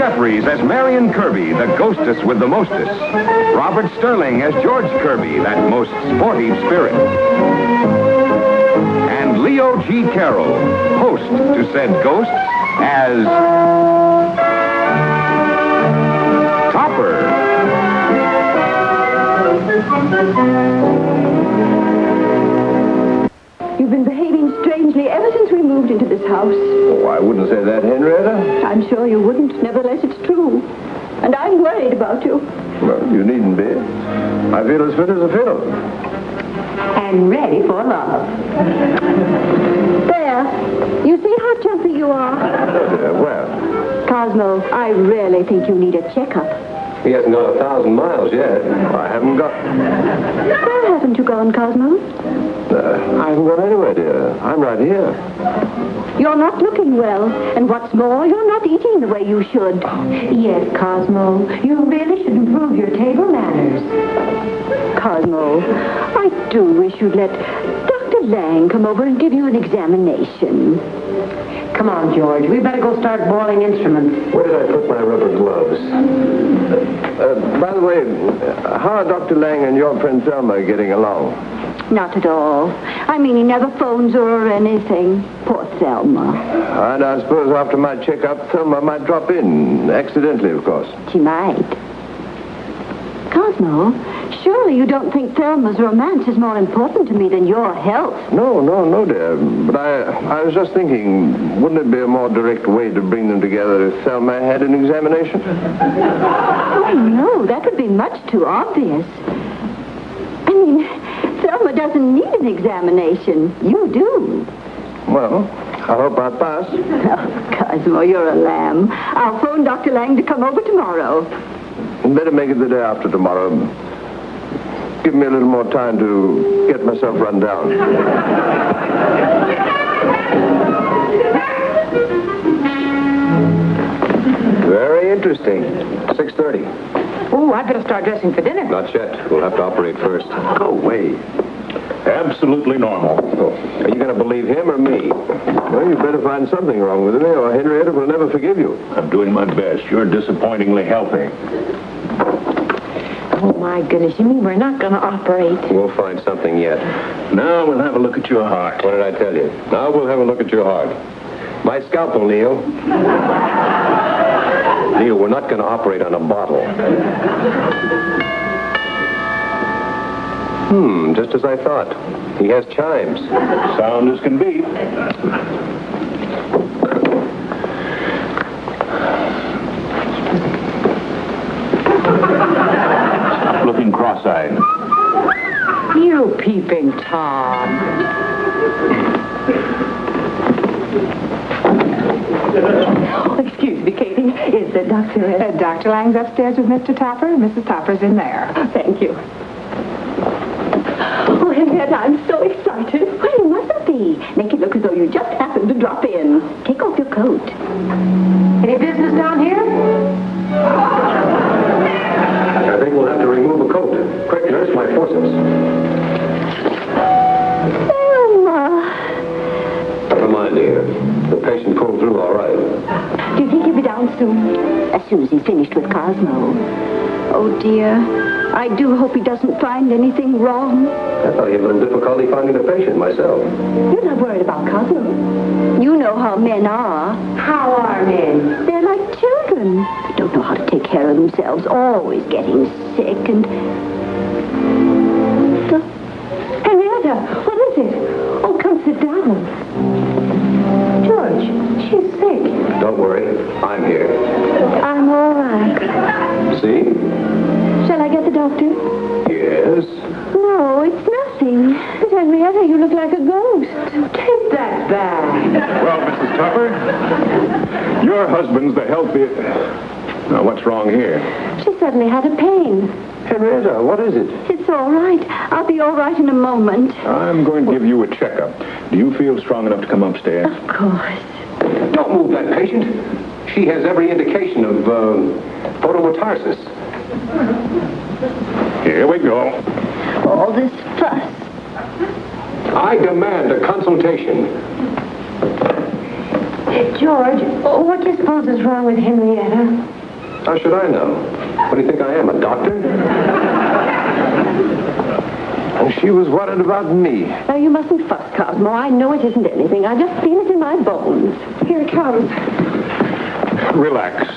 Jeffries as Marion Kirby, the ghostess with the mostest. Robert Sterling as George Kirby, that most sporty spirit. And Leo G. Carroll, host to said ghosts, as Topper. You've been behaving strangely ever since we moved into this house. Oh, I wouldn't say that, Henrietta. I'm sure you wouldn't. Nevertheless, it's true. And I'm worried about you. Well, you needn't be. I feel as fit as a fiddle. And ready for love. There. You see how jumpy you are? Well, Cosmo, I really think you need a checkup. he hasn't gone 1,000 miles yet. I haven't got... Where haven't you gone, Cosmo? I haven't gone anywhere, dear. I'm right here. You're not looking well. And what's more, you're not eating the way you should. Yes, Cosmo. You really should improve your table manners. Cosmo, I do wish you'd let Dr. Lang come over and give you an examination. Come on, George. We better go start boiling instruments. Where did I put my rubber gloves? By the way, how are Dr. Lang and your friend Thelma getting along? Not at all. I mean, he never phones her or anything. Poor Thelma. And I suppose after my checkup, Thelma might drop in. Accidentally, of course. She might. Cosmo, surely you don't think Thelma's romance is more important to me than your health? No, dear. But I was just thinking, wouldn't it be a more direct way to bring them together if Thelma had an examination? Oh, no, that would be much too obvious. I mean, Thelma doesn't need an examination. You do. Well, I hope I pass. Oh, Cosmo, you're a lamb. I'll phone Dr. Lang to come over tomorrow. Better make it the day after tomorrow. Give me a little more time to get myself run down. Very interesting. 6:30. Oh, I'd better start dressing for dinner. Not yet. We'll have to operate first. Go away. Absolutely normal. Oh, are you going to believe him or me? Well, you better find something wrong with me, or Henrietta will never forgive you. I'm doing my best. You're disappointingly healthy. Oh, my goodness. You mean we're not going to operate? We'll find something yet. Now we'll have a look at your heart. What did I tell you? Now we'll have a look at your heart. My scalpel, Neil. Neil, we're not going to operate on a bottle. Just as I thought. He has chimes. Sound as can be. Looking cross-eyed. You peeping Tom. Oh, excuse me, Katie. Is the doctor... Dr. Lang's upstairs with Mr. Topper. Mrs. Topper's in there. Thank you. Oh, Henrietta, I'm so excited. Well, you mustn't be. Make it look as though you just happened to drop in. Take off your coat. Any business down here? I think we'll have to remove a coat. Quick, nurse, my forceps. Thelma. Never mind, dear. The patient pulled through all right. Do you think he'll be down soon? As soon as he's finished with Cosmo. Oh, dear. I do hope he doesn't find anything wrong. I thought he had a little difficulty finding the patient myself. You're not worried about Cosmo. You know how men are. How are men? They're like children. They don't know how to take care of themselves, always getting sick and... Henrietta, what is it? Oh, come sit down. George, she's sick. Don't worry. I'm here. I'm all right. See? Shall I get the doctor? Yes. No, it's nothing. But Henrietta, you look like a ghost. Take that back. Well, Mrs. Topper, your husband's the healthiest... Now, what's wrong here? She suddenly had a pain. Henrietta, what is it? It's all right. I'll be all right in a moment. I'm going to give you a checkup. Do you feel strong enough to come upstairs? Of course. Don't move that patient. She has every indication of photometastasis. Here we go. All this fuss. I demand a consultation. George, what do you suppose is wrong with Henrietta? How should I know? What do you think I am, a doctor? And she was worried about me. Now, you mustn't fuss, Cosmo. I know it isn't anything. I just feel it in my bones. Here it comes. Relax.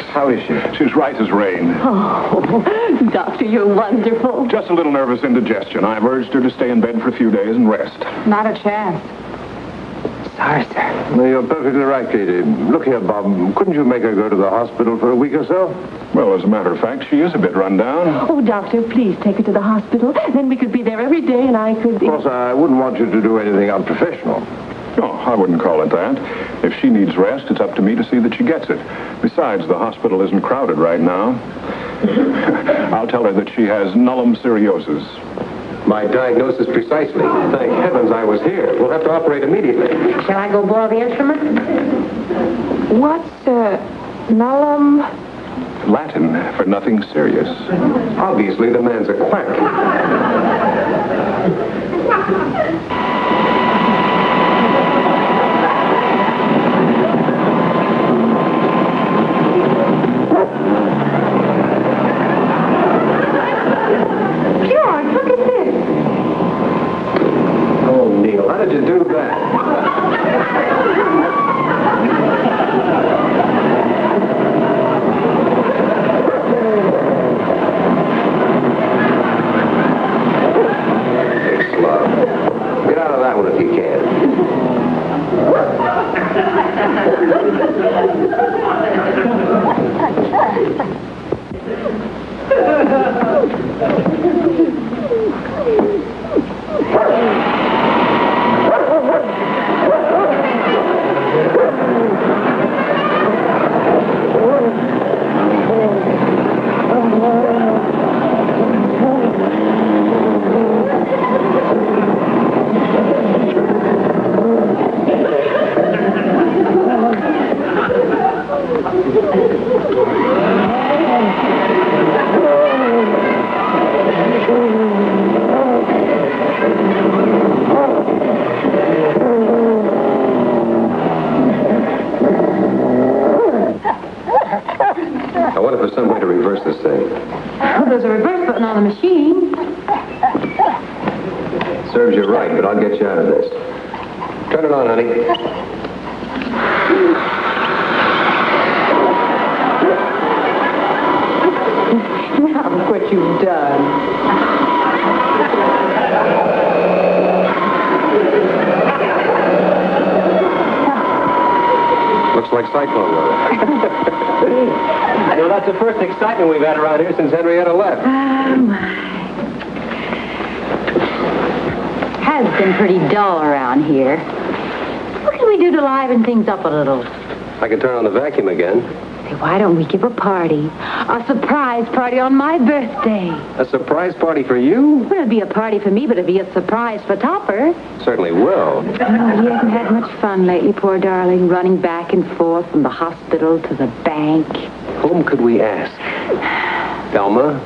How is she? She's right as rain. Oh, Doctor, you're wonderful. Just a little nervous indigestion. I've urged her to stay in bed for a few days and rest. Not a chance. Sorry, sir. No, you're perfectly right, Katie. Look here, Bob. Couldn't you make her go to the hospital for a week or so? Well, as a matter of fact, she is a bit run down. Oh, Doctor, please take her to the hospital. Then we could be there every day and I could... Of course, I wouldn't want you to do anything unprofessional. No, I wouldn't call it that. If she needs rest, it's up to me to see that she gets it. Besides, the hospital isn't crowded right now. I'll tell her that she has nullum seriosus. My diagnosis precisely. Thank heavens I was here. We'll have to operate immediately. Shall I go boil the instrument? What's, nullum? Latin for nothing serious. Obviously, the man's a quack. George, look at this. Oh, Neil, how did you do that? Get out of that one if you can. I wonder if there's some way to reverse this thing. Oh, there's a reverse button on the machine. Serves you right, but I'll get you out of this. Turn it on, honey. Now, look what you've done. Looks like cyclone weather. You know, that's the first excitement we've had around here since Henrietta left. Oh, my. Has been pretty dull around here. What can we do to liven things up a little? I can turn on the vacuum again. Say, why don't we give a party? A surprise party on my birthday. A surprise party for you? Well, it'll be a party for me, but it'll be a surprise for Topper. Certainly will. Oh, he hasn't had much fun lately, poor darling, running back and forth from the hospital to the bank. Whom could we ask? Thelma?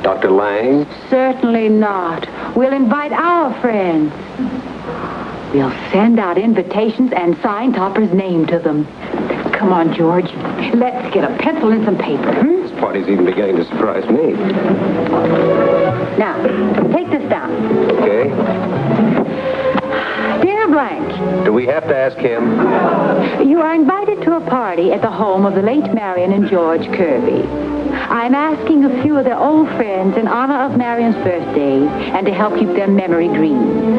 Dr. Lang? Certainly not. We'll invite our friends. We'll send out invitations and sign Topper's name to them. Come on, George. Let's get a pencil and some paper. This party's even beginning to surprise me. Now, take this down. Okay. Dear Blank, Do we have to ask him? you are invited to a party at the home of the late Marion and George Kirby. I'm asking a few of their old friends in honor of Marion's birthday and to help keep their memory green.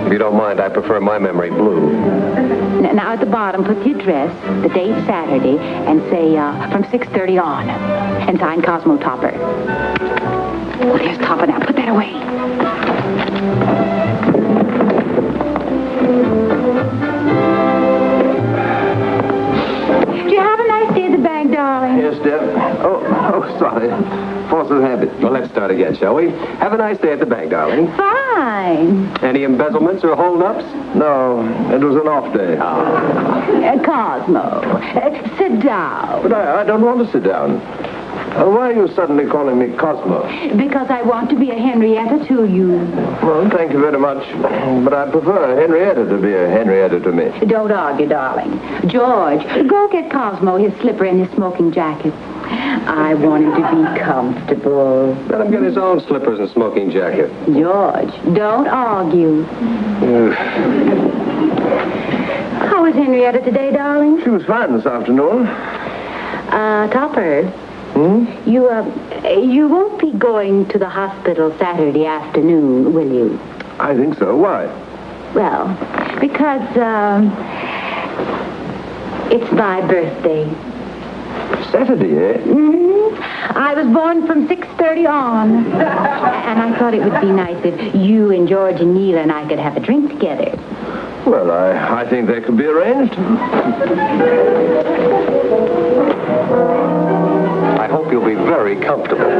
If you don't mind, I prefer my memory blue. Now, at the bottom, put the address, the date Saturday, and say from 6:30 on. And sign Cosmo Topper. Oh, there's Topper now. Put that away. Did you have a nice day at the bank, darling? Yes, Deb. Oh, sorry. Force of habit. Well, let's start again, shall we? Have a nice day at the bank, darling. Fine. Any embezzlements or hold-ups? No, it was an off day. Cosmo, sit down. But I don't want to sit down. Why are you suddenly calling me Cosmo? Because I want to be a Henrietta to you. Well, thank you very much. But I prefer Henrietta to be a Henrietta to me. Don't argue, darling. George, go get Cosmo his slipper and his smoking jacket. I want him to be comfortable. Let him get his own slippers and smoking jacket. George, don't argue. How was Henrietta today, darling? She was fine this afternoon. Topper. You won't be going to the hospital Saturday afternoon, will you? I think so. Why? Well, because, it's my birthday. Saturday, eh? I was born from 6:30 on. And I thought it would be nice if you and George and Neela and I could have a drink together. Well, I think that could be arranged. I hope you'll be very comfortable.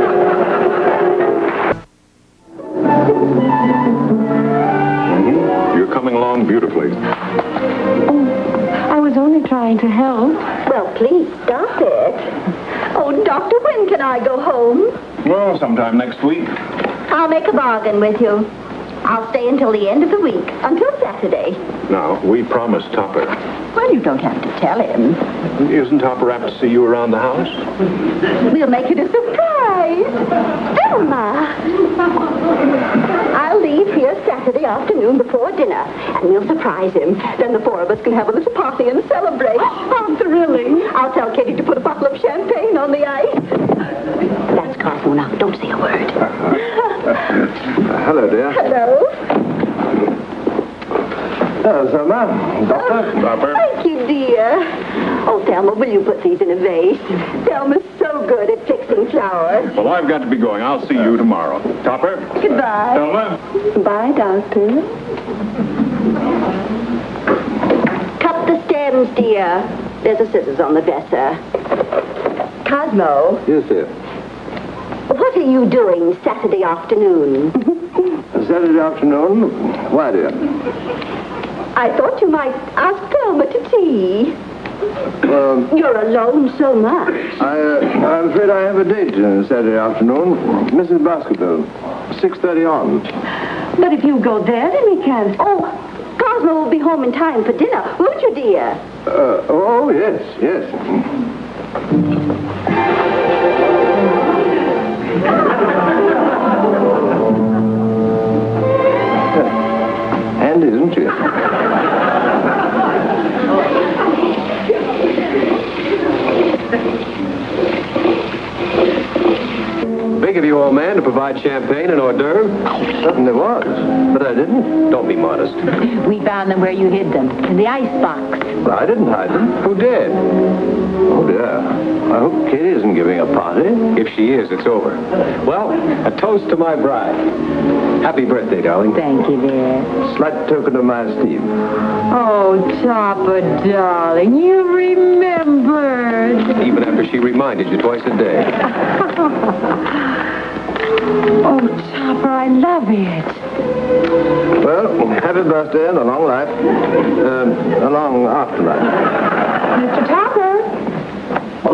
You're coming along beautifully. I was only trying to help. Well, please stop it. Oh, Doctor, when can I go home? Well, sometime next week. I'll make a bargain with you. I'll stay until the end of the week, until Saturday. Now, we promised Topper. Well, you don't have to tell him. Isn't Topper apt to see you around the house? We'll make it a surprise. Thelma! I'll leave here Saturday afternoon before dinner, and we'll surprise him. Then the four of us can have a little party and celebrate. How thrilling. I'll tell Kitty to put a bottle of champagne on the ice. That's Cosmo now. Don't say a word. Hello, dear. Hello. Thelma. Doctor. Topper. Thank you, dear. Oh, Thelma, will you put these in a vase? Thelma's so good at fixing flowers. Well, I've got to be going. I'll see you tomorrow. Topper. Goodbye. Thelma. Bye, Doctor. Cut the stems, dear. There's a scissors on the dresser. Cosmo, Yes, dear. what are you doing Saturday afternoon? Saturday afternoon? Why, dear? I thought you might ask Thelma to tea. You're alone so much. I'm afraid I have a date Saturday afternoon. Mrs. Baskerville, 6:30 on. But if you go there, then we can. Oh, Cosmo will be home in time for dinner, won't you, dear? Oh, yes, yes. And isn't she? Big of you, old man, to provide champagne and hors d'oeuvres. Certainly was, but I didn't. Don't be modest. We found them where you hid them, in the icebox. Well, I didn't hide them. Who did? Oh, dear. I hope Kitty isn't giving a party. If she is, it's over. Well, a toast to my bride. Happy birthday, darling. Thank you, dear. Slight token of my esteem. Oh, Topper, darling, you remembered. Even after she reminded you twice a day. Oh, Topper, I love it. Well, happy birthday and a long life. A long afterlife. Mr. Topper. How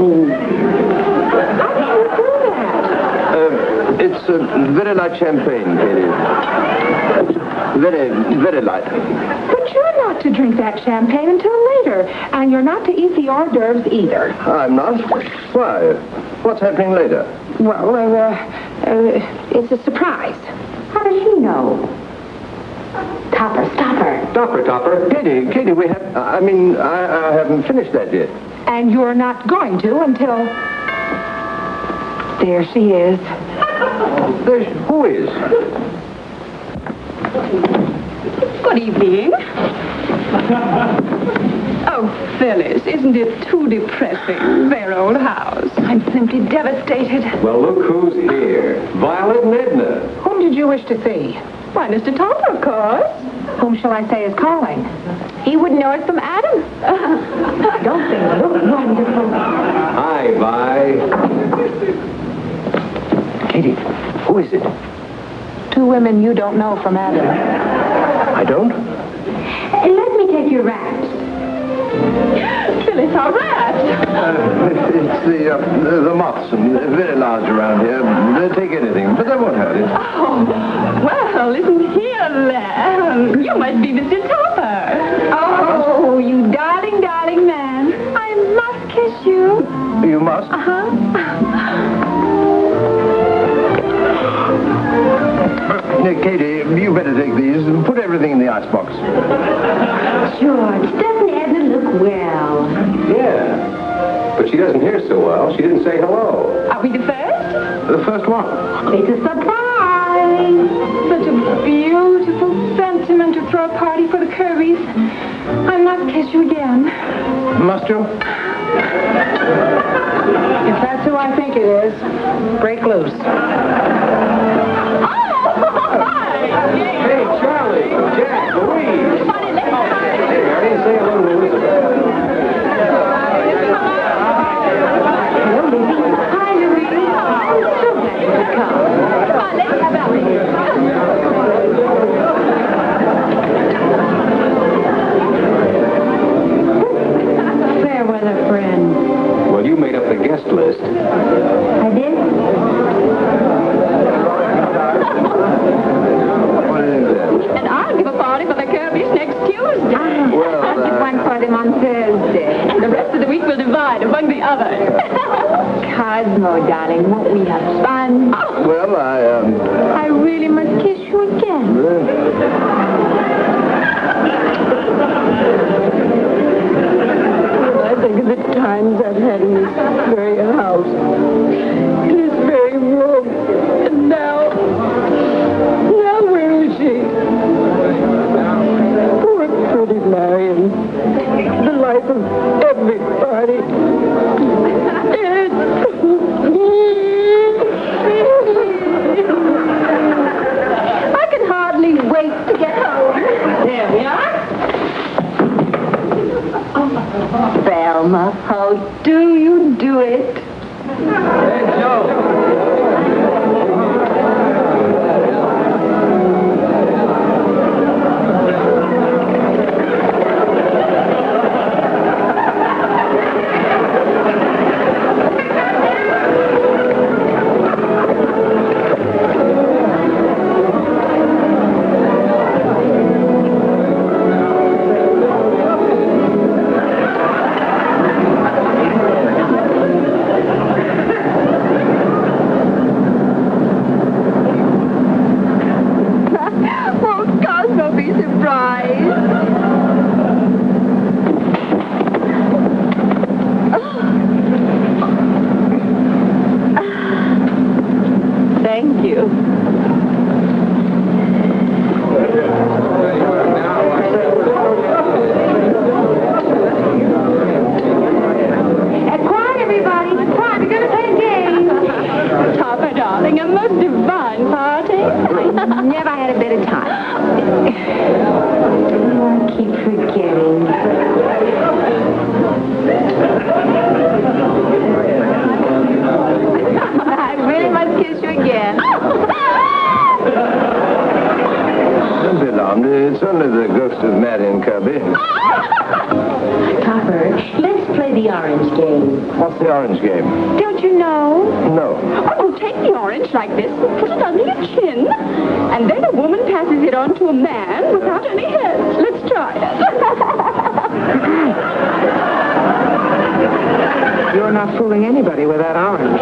did you do that? It's very light champagne, Kitty. Very, very light. But you're not to drink that champagne until later, and you're not to eat the hors d'oeuvres either. I'm not. Why? What's happening later? Well, it's a surprise. How does she know? Topper, stop her. Topper. Kitty, we have... I haven't finished that yet. And you're not going to until... There she is. Who is? Good evening. Oh, Phyllis, isn't it too depressing? Their old house. I'm simply devastated. Well, look who's here. Violet and Edna. Whom did you wish to see? Why, Mr. Topper, of course. Whom shall I say is calling? He wouldn't know it from Adam. Don't they look wonderful? Hi, Vi. Kitty, who is it? Two women you don't know from Adam. I don't? Let me take your wraps. Phyllis, our rats. It's the moths, and they're very large around here. They'll take anything, but they won't hurt it. Oh, well, isn't he a lamb? You must be Mr. Topper. Oh, you darling, darling man. I must kiss you. You must. Uh-huh. Katie, you better take these and put everything in the icebox. George, doesn't Edna look well? Yeah. But she doesn't hear so well. She didn't say hello. Are we the first? The first one. It's a surprise. Such a beautiful sentiment to throw a party for the Kirbys. I must kiss you again. Must you? If that's who I think it is, break loose. Hey, Charlie, Jack, Louise. Hey, Mary, say hello to Elizabeth. Hello, Lizzie. Hi, Louise. So glad you could come. Let's have out Fair weather friend. Well, you made up the guest list. I did? What is that? And I'll give a party for the Kirbys next Tuesday. I'll give one for them on Thursday. And the rest of the week we'll divide among the others. Cosmo, darling, won't we have fun? Well, I really must kiss you again. I think of the times I've had in this very house, in this very room, and now where is she? Poor pretty Marion, the life of everybody. I can hardly wait to get home. There we are. Velma, how do you do it? Hey, Joe. Won't Cosmo be surprised? Thank you. Quiet, everybody. Quiet. We're going to play a game. Topper, darling, a most divine party. Never had a better time. I keep forgetting. I really must kiss you again. don't be alarmed. It's only the ghost of Marion Kirby. Topper, let's play the orange game. What's the orange game? Don't you know? No. Oh, take the orange like this, put it under your chin, and then a woman passes it on to a man without any heads. Let's try it. You're not fooling anybody with that orange.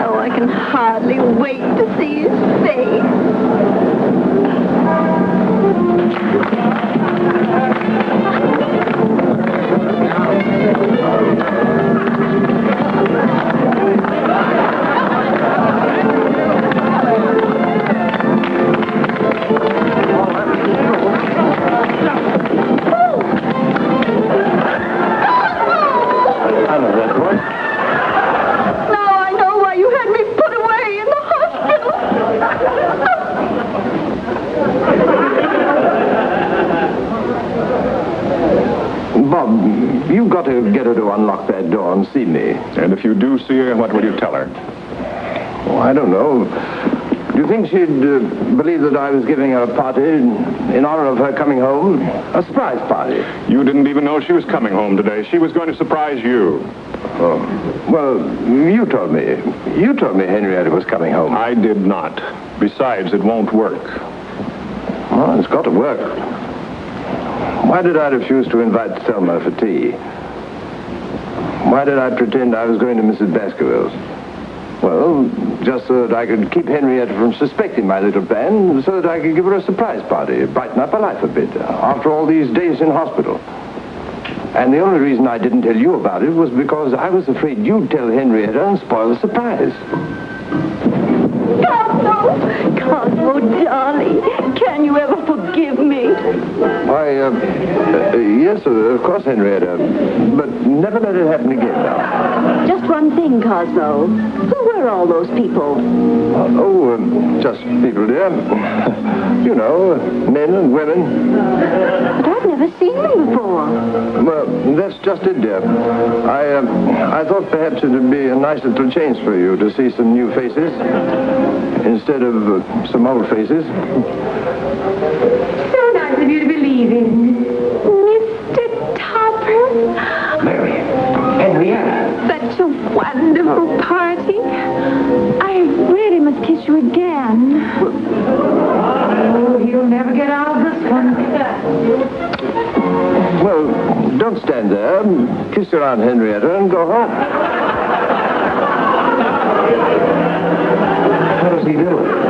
Oh, I can hardly wait to see his face. Now I know why you had me put away in the hospital. Bob, you've got to get her to unlock that door and see me. And if you do see her, what will you tell her? Oh, I don't know. Do you think she'd believe that I was giving her a party in honor of her coming home? A surprise party. You didn't even know she was coming home today. She was going to surprise you. Oh. Well, you told me. You told me Henrietta was coming home. I did not. Besides, it won't work. Well, it's got to work. Why did I refuse to invite Selma for tea? Why did I pretend I was going to Mrs. Baskerville's? Well, just so that I could keep Henrietta from suspecting my little plan, so that I could give her a surprise party, brighten up her life a bit, after all these days in hospital. And the only reason I didn't tell you about it was because I was afraid you'd tell Henrietta and spoil the surprise. Cosmo, darling, can you ever forgive me? Why, yes, of course, Henrietta. But never let it happen again now. Just one thing, Cosmo. Who were all those people? Just people, dear. You know, men and women. But I've never seen them before. Well, that's just it, dear. I thought perhaps it would be a nice little change for you to see some new faces instead of some old faces. So nice of you to be leaving. Mr. Topper. Mary, Henrietta. Such a wonderful party. I really must kiss you again. Oh, he'll never get out of this one. Well, don't stand there. Kiss your Aunt Henrietta and go home. What is he doing?